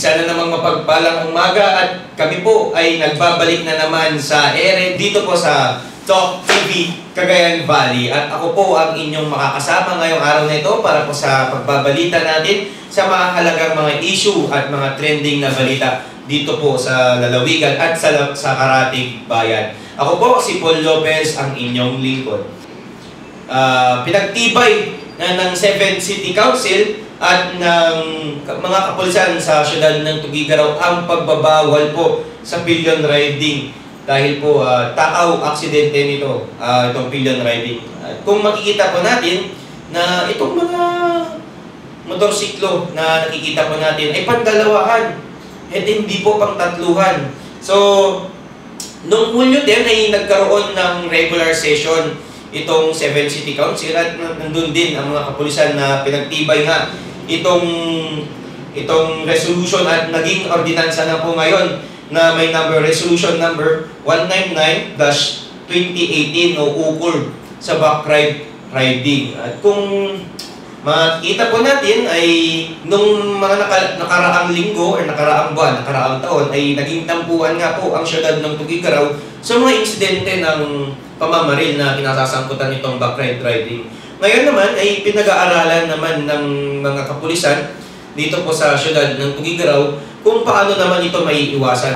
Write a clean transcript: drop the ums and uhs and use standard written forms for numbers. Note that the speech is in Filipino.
Isa na namang mapagpalang umaga at kami po ay nagbabalik na naman sa ere dito po sa Talk TV Cagayan Valley. At ako po ang inyong makakasama ngayong araw na ito para po sa pagbabalita natin sa mga halagang mga issue at mga trending na balita dito po sa lalawigan at sa karatig bayan. Ako po si Paul Lopez, ang inyong lingkod. Pinagtibay ng 7th City Council at ng mga kapulisan sa syudad ng Tuguegarao ang pagbabawal po sa pillion riding dahil po takaw aksidente nito, itong pillion riding. Kung makikita po natin na itong mga motorsiklo na nakikita po natin ay pandalawahan at hindi po pang tatluhan. So, noong Hulyo din ay nagkaroon ng regular session itong 7th City Council at nandun din ang mga kapulisan na pinagtibay nga itong resolution at naging ordinansa na po ngayon na may resolution number 199-2018 o ukol sa backride riding. At kung makikita po natin ay nung mga nakaraang linggo or nakaraang buwan, nakaraang taon ay naging tampuan nga po ang syudad ng Tuguegarao sa mga insidente ng pamamaril na kinasasangkutan nitong backride riding. Ngayon naman ay pinag-aaralan naman ng mga kapulisan dito po sa syudad ng Tuguegarao kung paano naman ito maiiwasan.